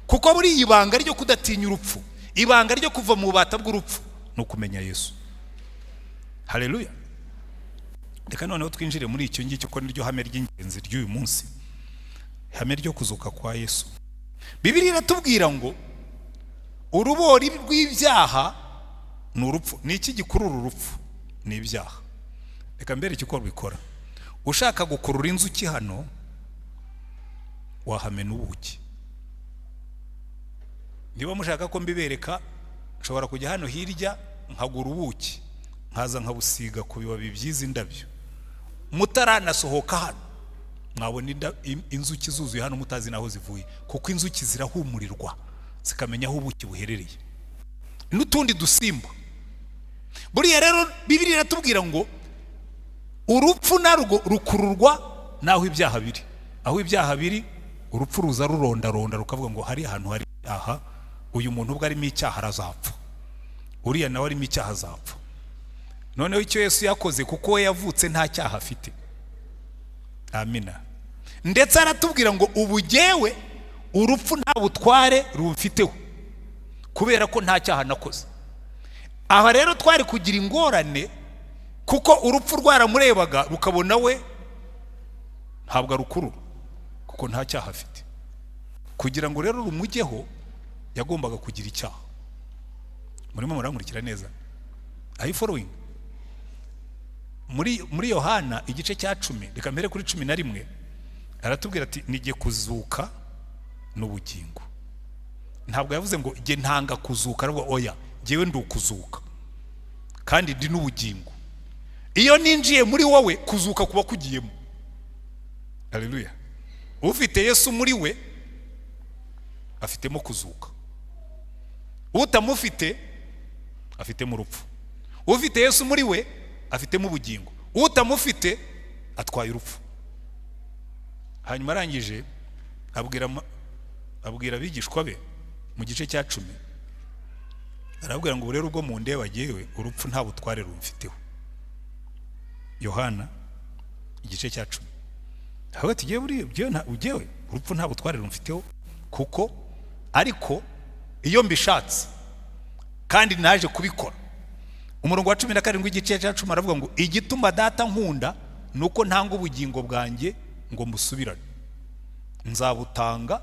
Kuko buri ibanga ryo kudatinya urupfu, ibanga ryo kuva mu bubata bw'urupfu no kumenya Yesu. Haleluya. Reka noneho twinjire muri icyo ngicyo ko niryo hame ry'ingenzi ry'uyu munsi, hame ryo kuzuka kwa Yesu. Bibiliya iratubwira ngo urubori rw'ibyaha ni urupfu. Ni iki gikurura urupfu? Ni ibyaha. Reka mbere icyo bikora. Ushaka gukurura inzuki hano wahamena ubuki. Niba mushaka ko mbibereka, nshobora kujya hano hirya nkagura ubuki, nkaza nkabusiga ku bibabi by'izi ndabyo. Mutaranasohoka hano mwabona inzuki zuzuye hano mutazi naho zivuye, kuko inzuki zirahumurirwa zikamenya aho ubuki buherereye. N'utundi dusimba. Buriya rero Bibiliya iratubwira ngo urupfu narwo rukururwa naho ibyaha biri. Aho ibyaha biri urupfu ruza ruronda rukavuga ngo hari ahantu hari aha, uyu muntu ubwo arimo icyaha arazapfa, uriya nawe arimo icyaha azapfa. Noneho icyo Yesu yakoze kuko we yavutse nta cyaha afite. Amina. Ndetse aratubwira ngo ubugewe urupfu nta butware rumfiteho kubera ko nta cyaha nakoze. Aha rero twari kugira ingorane kuko urupfu rwaramurebaga rukabona we ntabwo arukurura kuko nta cyaha afite. Kugira ngo rero rumujyeho yagombaga kugira icyaha. Murimo murankurikira neza? Are you following? Muri Yohana igice cya 10 reka mbere kuri 11 aratubwira ati nige kuzuka n'ubugingo. Ntabwo yavuze ngo nge ntanga kuzuka, ariko oya ngewe ndukuzuka kandi ndi n'ubugingo. Iyo ninjiye muri wowe kuzuka kuba kugiyemo. Haleluya. Ufite Yesu muri we afitemo kuzuka. Utamufite afitemo urupfu. Ufite Yesu muri we afitemo ubugingo. Utamufite atwaye urupfu. Hanyuma arangije abwira abigishwa be mu gice cya 10 arabwira ngo rero ubwo mu ndeba yewe urupfu nta butware rumfiteho. Yohana igice cya 10 aho tugiye buri byo nta ugewe urupfu nta butware rumfiteho kuko ariko iyo mbishatse kandi naje kubikora. Umurongo wa 17 igice cya 10 aravuga ngo igituma data nkunda nuko ntanga ubugingo bwanjye ngo mbusubirane, nzabutanga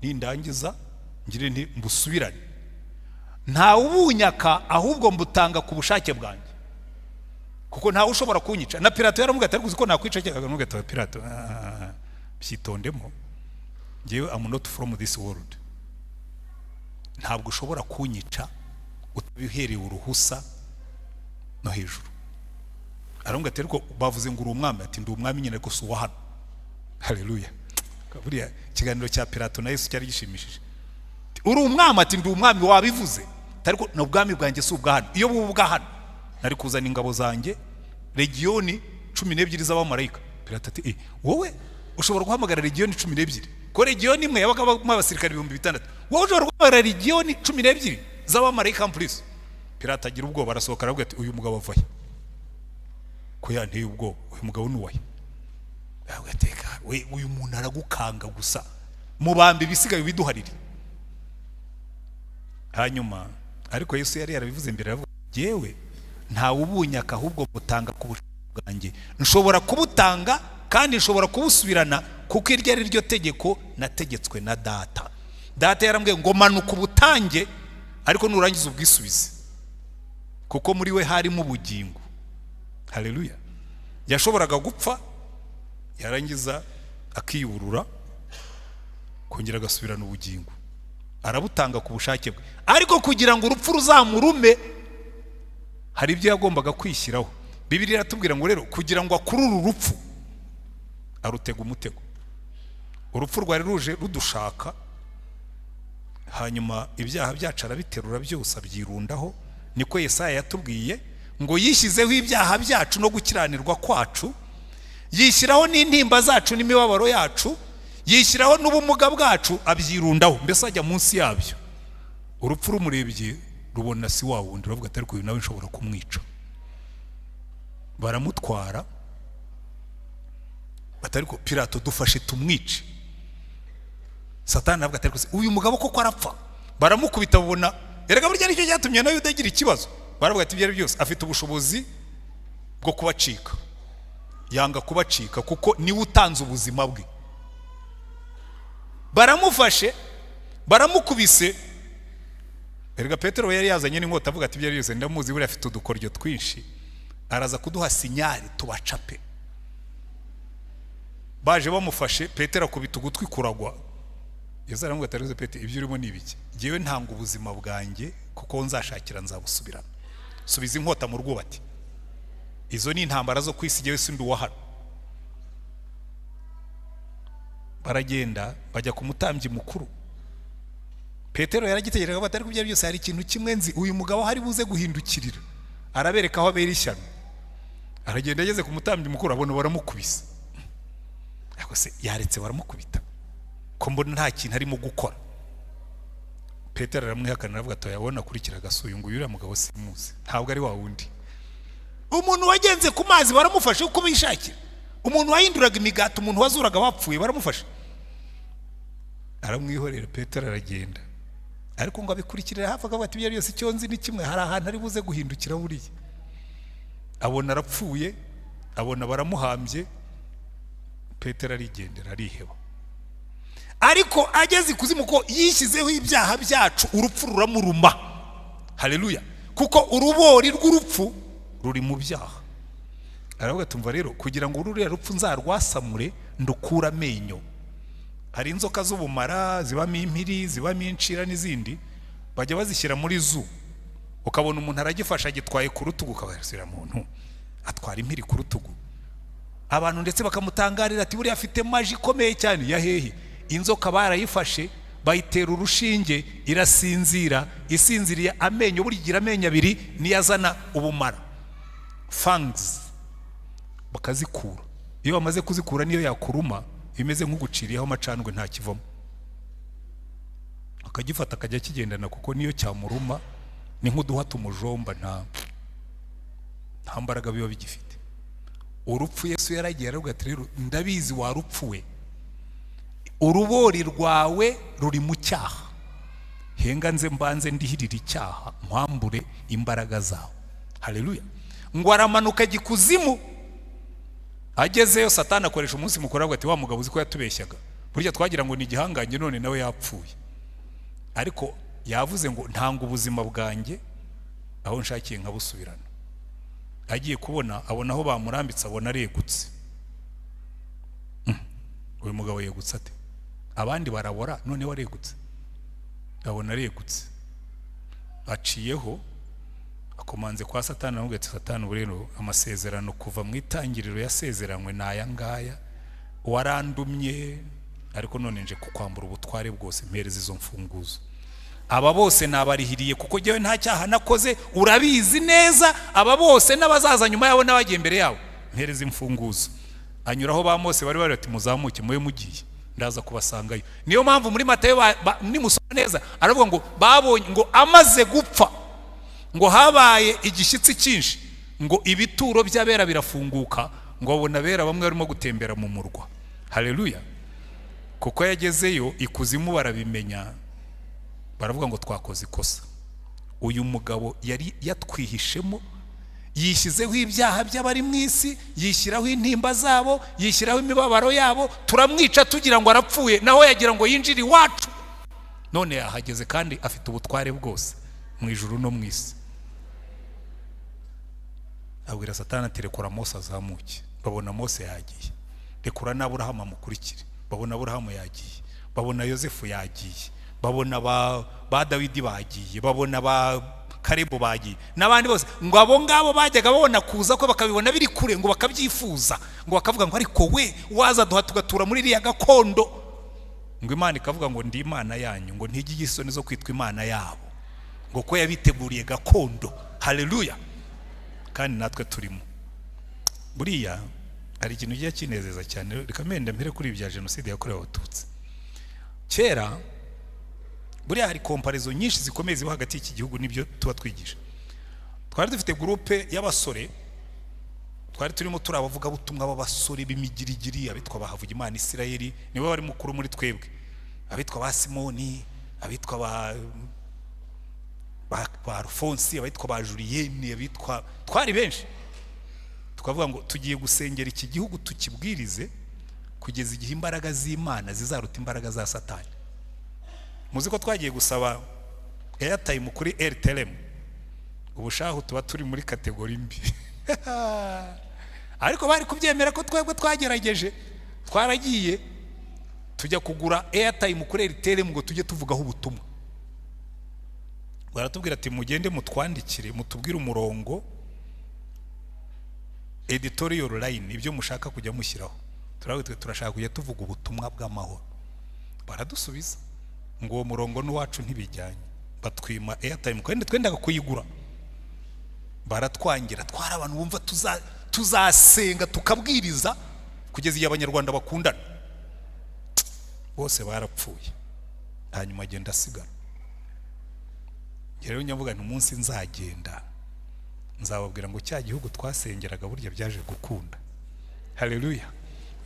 nindangiza ngire nti mbusubirane, nta ubunyaka ahubwo mbutanga ku bushake bwanjye kuko nta ushobora kunyica. Na Pilato yaramuga atari kuzi ko nakwica cyangwa akamugata Pilato byitondemo ngewe am not from this world, ntabwo ushobora kunyica utabihereye uruhusa no hejuru. Aramuga atari ko bavuze ngo uri umwami, ati ndi umwami nyine ko suwa hano. Haleluya. Kaburiya kiganiro cya Pilato na Yesu cyari gishimishije. Uri umwami, ati ndi umwami wabivuze, ariko no bwami bwanjye si ubwa hano. Iyo bubwa hano nari kuzana ingabo zanjye legiyoni 12 z'abamarayika. Pilato ati wowe ushobora guhamagara legiyoni 12 ko legiyoni imwe yabaga abasirikare 6,000, wowe ushobora guhamagara legiyoni 12 z'abamarayika plus. Pilato agira ubwoba arasohoka aravuga ati uyu mugabo avaye ko yanteye ubwoba, uyu mugabo nuwaye. Agateka we uyu muntu aragukanga gusa mubambe bisigaye biduharire. Hanyuma ariko Yesu yari yarabivuze imbere aravuga yewe nta ubunyaka ahubwo mutanga ku bushake bwanjye, nshobora kubutanga kandi nshobora kubusubirana kuko iryo ari ryo tegeko nategetswe na data. Data yarambwiye ngo manuka ubutange ariko nurangiza ubwisubize kuko muri we harimo ubugingo. Haleluya. Yashoboraga gupfa yarangiza akiyurura kongera agasubirana ubugingo, arabutanga ku bushake bwe, ariko kugira ngo urupfu ruzamurume hari ibyo yagombaga kwishyiraho. Bibiliya iratubwira ngo rero kugira ngo akurure urupfu arutega umutego. Urupfu rwari ruje rudushaka, hanyuma ibyaha byacu arabiterura byose abyirundaho. Niko Yesaya yatubwiye ngo yishyizeho ibyaha byacu no gukiranirwa kwacu, yishyiraho n'intimba zacu n'imibabaro yacu, yishyiraho n'ubumuga bwacu abyirundaho, mbese ajya munsi yabyo. Urupfu rumurebye rubona si wa wundi, ravuga atari ko uyu nawe nshobora kumwica. Baramutwara batari ko Pilato dufashe tumwice. Satani avuga atari ko uyu mugabo koko arapfa. Baramukubita babona erega burya nicyo cyatumye nawe udagira ikibazo. Baravuga ati byari byose afite ubushobozi bwo kubacika, yanga kubacika kuko niwe utanze ubuzima bwe. Baramufashe baramukubise. Erega Petero yari yazanye n'inkota avuga ati byari byose ndamuzi buri afite udukoryo twinshi, araza kuduha sinyari tubacape. Baje bamufashe Petero akubita ugutwi kuragwa. Yesu aramuga atarize Petero ibyo urimo nibiki, ngewe ntanga ubuzima bwanjye kuko nzashakira nzabusubirana. Subiza inkota mu rwubati, izo ni intambara zo kwisi ngewe sindi uwahano. Baragenda bajya ku mutambyi mukuru. Petero yaragitegereza batari kubya byose, hari ikintu kimwe nzi, uyu mugabo hari buze guhindukirira arabereka aho abera ishyano. Aragenda ageze ku mutambyi mukuru abona baramukubise. Ariko se yaretse baramukubita ko mbona nta kintu arimo gukora. Petero aramwihakana aravuga ati yabona kurikira gasuye ngo yura mugabo simuzi, ntabwo ari wa wundi. Umuntu wagenze ku mazi baramufashe uko bishakira, umuntu wahinduraga imigati, umuntu wazuraga bapfuye baramufashe. Aramwihorera Petero aragenda, ariko ngo abikurikirira hafi akavuga ati byari byose icyo nzi ni kimwe, hari ahantu ari buze guhindukira buriya. Abona arapfuye, abona baramuhambye, Petero arigendera ariheba. Ariko ageze ikuzimu ko yishyizeho ibyaha byacu, urupfu ruramuruma. Haleluya. Kuko urubori rw'urupfu ruri mu byaha. Aravuga tumva rero kugira ngo ururiya rupfu nzarwasamure ndukura amenyo. Hari inzoka z'ubumara zibamo impiri, zibamo incira n'izindi, bajya bazishyira muri zoo. Ukabona umuntu aragifasha agitwaye ku rutugu, ukabasira muntu atwara impiri ku rutugu. Abantu ndetse bakamutangarira ati buri afite maji ikomeye cyane ya hehe. Inzoka barayifashe bayitera urushinge irasinzira, isinziriye amenyo buri gira amenyo abiri niyazana ubumara, fangs, bakazikura. Iyo bamaze kuzikura niyo yakuruma imeze nk'uguciriyeho amacandwe nta kivamo, akagifata akajya kigendana kuko niyo cyamuruma ni nk'uduha tumujomba, nta mbaraga biba bigifite. Urupfu Yesu yaragiye aravuga ati rero ndabizi warupfuwe, urubori rwawe ruri mu cyaha, henga nze mbanze ndihirira icyaha nkwambure imbaraga zawe. Haleluya. Ngo aramanuka gikuzimu, agezeyo Satani akoresha umunsi mukuru avuga ati wa mugabo uzi ko yatubeshyaga, burya twagira ngo ni igihangange none nawe yapfuye. Ariko yavuze ngo ntanga ubuzima bwanjye aho nshakiye nkabusubirana. Agiye kubona abona aho bamurambitse, abona aregutse. Uyu mugabo yegutse ate? Abandi barabora, none waregutse. Abona aregutse, aciyeho akomanze kwa Satani, aramubwira ati Satani, ubu rero amasezerano kuva mu itangiriro yasezeranywe n'aya ngaya, warandumye ariko none nje kukwambura ubutware bwose, mpereza izo mfunguzo. Aba bose nabarihiriye kuko jyewe nta cyaha nakoze, urabizi neza. Aba bose n'abazaza nyuma yawe n'abagiye imbere yawe, mpereza imfunguzo. Anyuraho ba Mose bari ati muzamuke mube mugiye, ndaza kubasangayo. Niyo mpamvu muri Matayo nimusoma neza aravuga ngo babonye ngo amaze gupfa, ngo habaye igishyitsi cyinshi, ngo ibituro by'abera birafunguka, ngo abona abera bamwe barimo gutembera mu murwa. Haleluya. Kuko yagezeyo ikuzimu barabimenya, baravuga ngo twakoze ikosa. Uyu mugabo yari yatwihishemo, yishyizeho ibyaha by'abari mu isi, yishyiraho intimba zabo, yishyiraho imibabaro yabo, turamwica tugira ngo arapfuye, naho yagira ngo yinjire iwacu. None yahageze kandi afite ubutware bwose mu ijuru no mu isi. Abwira Satani ati rekura Mose azamuke. Babona Mose yagiye. Rekura n'Aburahamu amukurikire. Babona Aburahamu yagiye. Babona Yosefu yagiye. Babona ba Dawidi bagiye. Babona ba Karibu bagiye. N'abandi bose ngo abo ngabo bajyaga babona kuza ko bakabibona biri kure, ngo bakabyifuza, ngo bakavuga ngo ariko we waza duha tugatura muri iriya gakondo. Ngo Imana ikavuga ngo ndi Imana yanyu, ngo ntigi isoni zo kwitwa Imana yabo, ngo ko yabiteguriye gakondo. Haleluya. Kandi natwe turimo. Buriya hari ikintu giye kinezeza cyane, reka mende mpere kuri ibya jenoside yakorewe Abatutsi. Kera buriya hari komparizo nyinshi zikomeye ziba hagati y'iki gihugu n'ibyo tuba twigisha. Twari dufite groupe y'abasore, twari turimo turabavuga butumwa b'abasore b'imigirigiri, abitwa Habyarimana Isirayeli, nibo bari mukuru muri twebwe, abitwa ba Simoni, abitwa ba Alphonse, abitwa ba Julienne, abitwa twari benshi. Tukavuga ngo tugiye gusengera iki gihugu tukibwirize kugeza igihe imbaraga z'Imana zizaruta imbaraga za Satani. Muzi ko twagiye gusaba airtime kuri RTLM, ubushaho tuba turi muri kategori mbi. Ariko bari kubyemera ko twebwe twagerageje, twaragiye tujya kugura airtime kuri RTLM ngo tujye tuvugaho ubutumwa. Baratubwira ati mugende mutwandikire, mutubwire umurongo editorial line ibyo mushaka kujya mushyiraho. Turabwitwe turashaka kujya tuvuga ubutumwa bw'amahoro. Baradusubiza ngo uwo murongo n'uwacu ntibijyanye, batwima airtime kandi twendaga kuyigura. Baratwangira, twara abantu bumva tuzasenga tukabwiriza kugeza igihe abanyarwanda bakundana. Bose barapfuye, hanyuma agenda asigara. Rero nyavuga nti umunsi nzagenda nzababwira ngo cya gihugu twasengeraga burya byaje gukunda. Haleluya.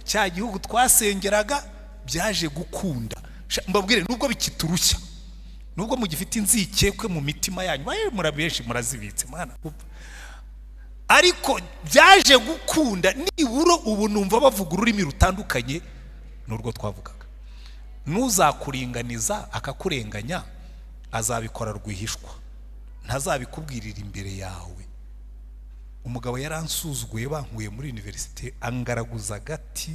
Cya gihugu twasengeraga byaje gukunda. Mbabwire nubwo bikiturushya, nubwo mugifite inzikekwe mu mitima yanyu, murabenshi murazibitse mwana, ariko byaje gukunda. Niburo ubu numva bavuga ururimi rutandukanye n'urwo twavugaga. Nuzakuringaniza akakurenganya azabikora rwihishwa, ntazabikubwirira imbere yawe. Umugabo yaransuzuguye bankuye muri universite, angaraguza gati,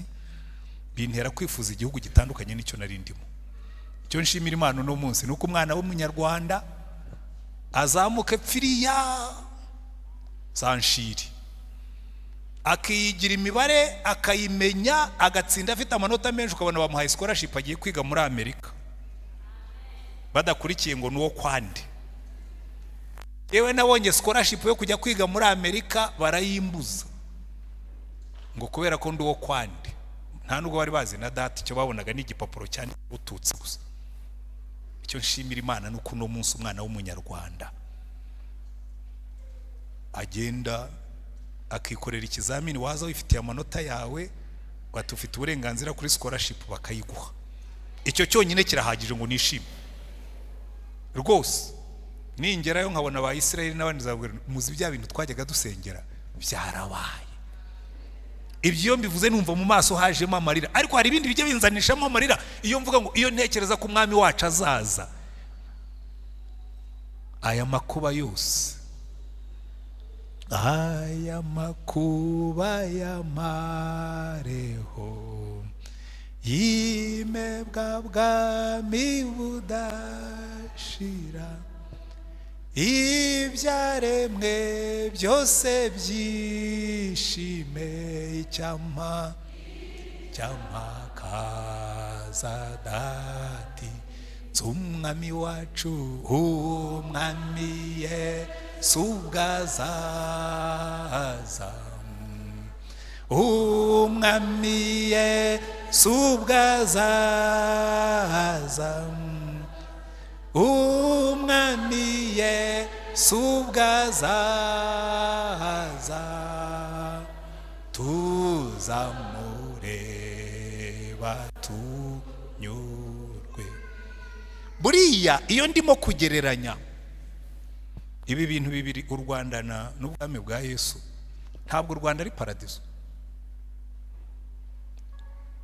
bintera kwifuza igihugu gitandukanye n'icyo nari ndimo. Icyo nshimira Imana no munsi nuko umwana w'umunyarwanda azamuka pfiriya sanshiri, akiyigira imibare akayimenya, agatsinda afite amanota menshi, ukabona bamuhaye scholarship agiye kwiga muri Amerika, badakurikiye ngo nuwo kwande. Yewe nabonye scholarship yo kujya kwiga muri Amerika barayimbuza ngo kubera ko nduwo kwande. Nta nubwo bari bazi na data, icyo babonaga ni igipapuro cyane ututse gusa. Icyo nshimira Imana nuko no munsi umwana w'umunyarwanda agenda akikorera ikizamini, waza wifitiye amanota yawe, wati ufite uburenganzira kuri scholarship, bakayiguha. Icyo cyonyine kirahagije ngo nishime rwose. Ningerayo nkabona aba Israeli n'abandi zabwira muzi bya bintu twajyaga dusengera byarabaye. Ibyo mbivuze numva mu maso hajemo amarira, ariko hari ibindi bijye binzanishamo amarira iyo mvuga ngo iyo ntekereza ko umwami wacu azaza. Aya makuba yose, aya makuba y'amareho yimebwa bwami budashira, ibyaremwe byose byishime, icyampa kaza dati z'umwami wacu, umwami Yesu bwazaza, umwami Yesu bwazaza, umwami Yesu bwazaza, tuzamureba tunyurwe. Buriya iyo ndimo kugereranya ibi bintu bibiri, u Rwanda n'ubwami bwa Yesu, ntabwo u Rwanda ari paradizo.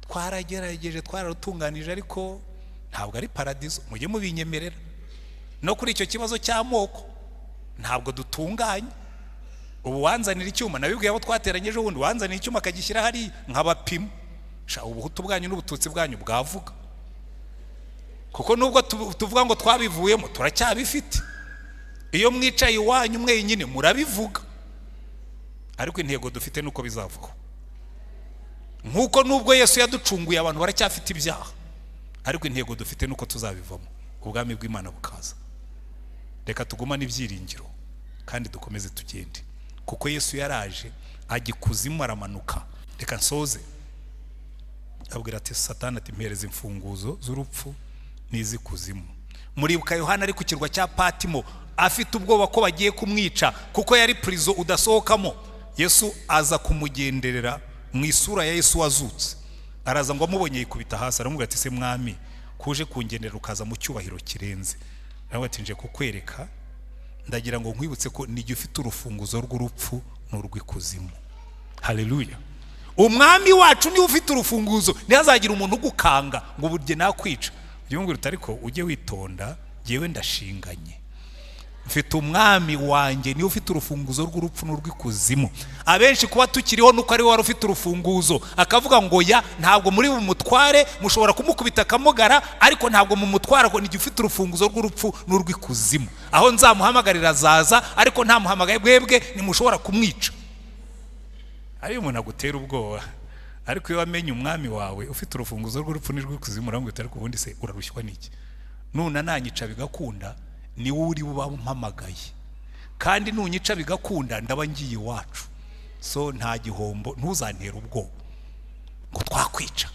Twaragerageje, twararutunganije, ariko ntabwo ari paradizo. Mujye mubinyemerera. No kuri icyo kibazo cy'amoko ntabwo dutunganye. Ubu wanzanira icyuma, nabibwiye abo twateranyije ubundi, wanzanira icyuma akagishyira hari nk'abapima, ubuhutu bwanyu n'ubututsi bwanyu bwavuga. Kuko nubwo tuvuga ngo twabivuyemo, turacyabifite. Iyo mwicaye iwanyu mwenyine murabivuga, ariko intego dufite nuko bizavuga. Nkuko nubwo Yesu yaducunguye abantu baracyafite ibyaha, ariko intego dufite nuko tuzabivamo, ubwami bw'Imana bukaza. Reka tugumane ibyiringiro kandi dukomeze tugende, kuko Yesu yaraje agikuzimu aramanuka. Reka nsoze abwira ati Satani ati mpereza imfunguzo z'urupfu n'izikuzimu. Muribuka Yohana ari ku kirwa cya Patimo afite ubwoba ko bagiye kumwica kuko yari prison udasohokamo. Yesu aza kumugenderera mu isura ya Yesu wazutse, araza ngo amubonye yikubita hasi, aramubwira ati se mwami kuje kungenderera ukaza mu cyubahiro kirenze, nawe ati nje kukwereka, ndagira ngo nkwibutse ko nijye ufite urufunguzo rw'urupfu n'urw'ikuzimu. Haleluya. Umwami wacu ni ufite urufunguzo, ntihazagira umuntu ugukanga ngo burye nakwica. Byumvira utariko ujye witonda, yewe ndashinganye. Mfite umwami wanjye ni ufite urufunguzo rw'urupfu n'urw'ikuzimu. Abenshi kuba tukiriho nuko ari wari ufite urufunguzo, akavuga ngo ya ntabwo muri bumutware, mushobora kumukubita akamugara, ariko ntabwo mumutwara ko nijye ufite urufunguzo rw'urupfu n'urw'ikuzimu. Aho nzamuhamagarira azaza, ariko nta muhamagaye bwebwe nimushobora kumwica. Ari umuntu agutera ubwoba, ariko iyo wamenye umwami wawe ufite urufunguzo rw'urupfu n'urw'ikuzimu, urangwita ariko ubundi se urarushywa n'iki? Nuna nanyica bigakunda, ni wowe uri buba umpamagaye, kandi nunyica bigakunda ndaba ngiye iwacu. So nta gihombo, ntuzantera ubwoba ngo twakwica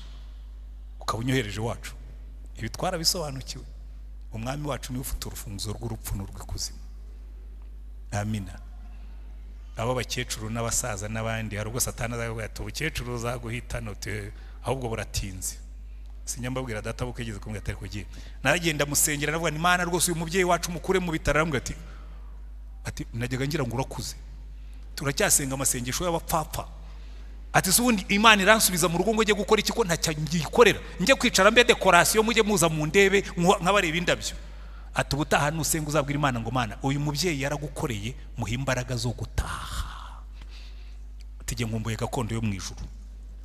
ukaba unyohereje iwacu. Ibi twarabisobanukiwe. Umwami wacu ni ufite urufunguzo rw'urupfu n'urw'ikuzimu. Amina. Abo bakecuru n'abasaza n'abandi, hari ubwo Satani azavuga ati ubukecuru uzaguhitana, ahubwo buratinze. Sinyambabwira data bukegeze kumwe atari kugiye. Naragenda musengera navuga ni Imana rwose uyu mubyeyi wacu mukure mu bitaro, aramubwira ati najyaga ngira ngo urakuze, turacyasenga amasengesho y'abapfapfa. Ati se ubundi Imana iransubiza mu rugo ngo njye gukora iki ko ntacyangikorera, njye kwicara mbe decoration mujye muza mu ndebe nk'abareba indabyo. Ati ubutaha nusenga uzabwira Imana ngo Mana uyu mubyeyi yaragukoreye, muhe imbaraga zo gutaha. Ati njye nkumbuye gakondo yo mu ijuru,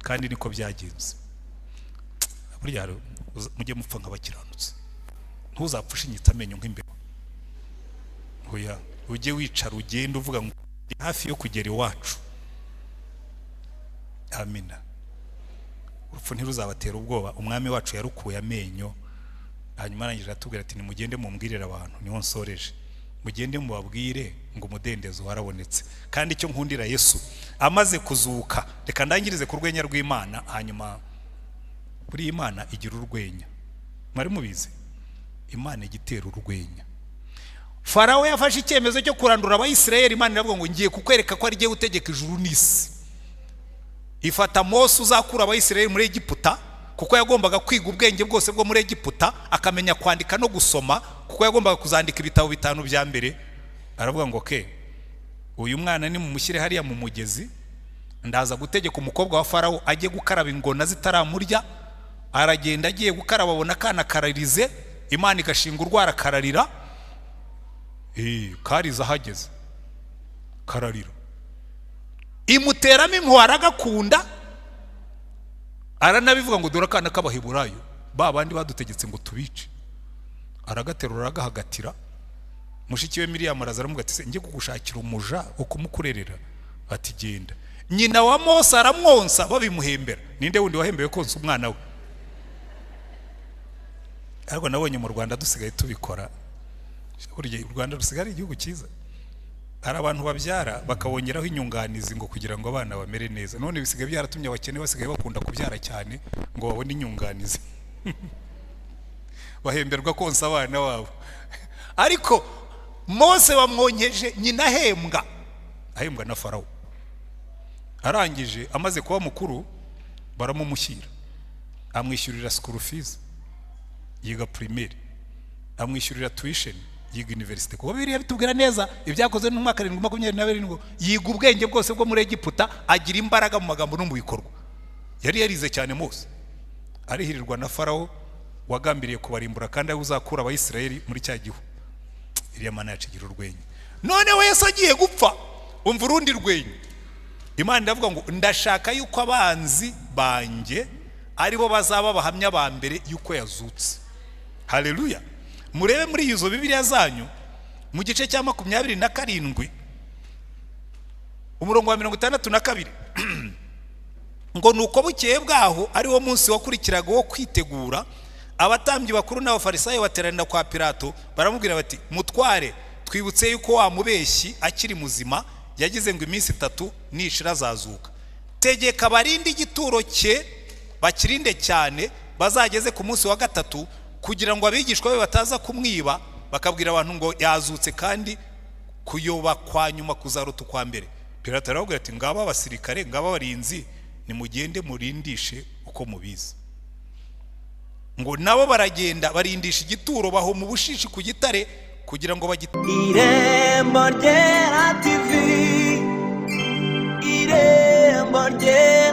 kandi niko byagenze. Burya mujye mupfa nk'abakiranutse, ntuzapfushe inyita amenyo nk'imbeba. Oya, ujye wicara ugenda uvuga ngo ndi hafi yo kugera iwacu. Amina. Urupfu ntiruzabatera ubwoba, umwami wacu yarukuye amenyo. Hanyuma arangije atubwira ati nimugende mumbwirire abantu, niho nsoreje, mugende mubabwire ngo umudendezo warabonetse. Kandi icyo nkundira Yesu amaze kuzuka, reka ndangirize ku rwenya rw'Imana. Hanyuma buri Imana igira urwenya, mwari mubizi, Imana igitera urwenya. Farawo yafashe icyemezo cyo kurandura abayisirayeli. Imana iravuga ngo ngiye kukwereka ko ari giye gutegeka ijuru n'isi. Ifata Mose uzakura abayisirayeli muri Egiputa, kuko yagombaga kwiga ubwenge bwose bwo muri Egiputa, akamenya kwandika no gusoma, kuko yagombaga kuzandika ibitabo 5 bya mbere. Aravuga ngo uyu mwana ni mumushyire hariya mu mugezi, ndaza gutegeka umukobwa wa Farawo ajye gukaraba ingona zitaramurya. Aragenda agiye gukaraba, abona kana kararize, Imana igashinga urwara kararira. Kariza hageze kararira, imuteramo impuhwe aragakunda. Aranabivuga ngo dore akana k'Abaheburayo babandi badutegetse ngo tubice. Aragaterura aragahagatira. Mushiki we Miriam arazaramubwira ati se njye kugushakira umuja ukumukurerera. Ati genda. Nyina wa Mose aramwonsa babimuhembera. Ninde wundi wahembewe konsa umwana we? Ariko nabonye mu Rwanda dusigaye tubikora. Burya u Rwanda rusigaye igihugu cyiza. Hari abantu babyara bakawongeraho inyunganizi ngo kugira ngo abana bamere neza. None bisigaye byaratumye abakene basigaye bakunda kubyara cyane ngo babone inyunganizi. Bahemberwa konsa abana wabo. Ariko Mose bamwonyeje nyina ahembwa na Farawo. Arangije amaze kuba mukuru baramumushyira, amwishyurira school fees, yiga primaire, amwishyurira tuition, yiga university. Kuko biriya bitubwira neza ibyakoze mu mwaka 2027 yiga ubwenge bwose bwo muri Egiputa, agira imbaraga mu magambo no mu bikorwa. Yari yarize cyane Mose. Arihirirwa na Farawo wagambiriye kubarimbura kandi uzakura abayisirayeli muri cya gihu. Iriya Mana yacigira urwenya. None we Yesu agiye gupfa, umva urundi rwenya. Imana iravuga ngo ndashaka yuko abanzi banjye aribo bazaba bahamya ba mbere yuko yazutse. Haleluya. Murebe muri izo Bibiliya zanyu mu gice cya 27 umurongo wa 62 ngo nuko bukeye bwaho ari wo munsi wakurikiraga wo kwitegura, abatambyi bakuru n'abafarisayo bateranira kwa Pilato baramubwira bati mutware, twibutse yuko wa mubeshyi akiri muzima yagize ngo iminsi 3 nishira azazuka. Tegeka barinde igituro cye bakirinde cyane bazageze ku munsi wa 3, kugira ngo abigishwa be bataza kumwiba bakabwira abantu ngo yazutse kandi kuyoba kwa nyuma kuzaruta kwa mbere. Pilato aravuga ati ngaba abasirikare, ngaba barinzi, nimugende murindishe uko mubizi. Ngo nabo baragenda barindisha igituro baho mu bushishi ku gitare kugira ngo Irembo ryera TV, Irembo ryera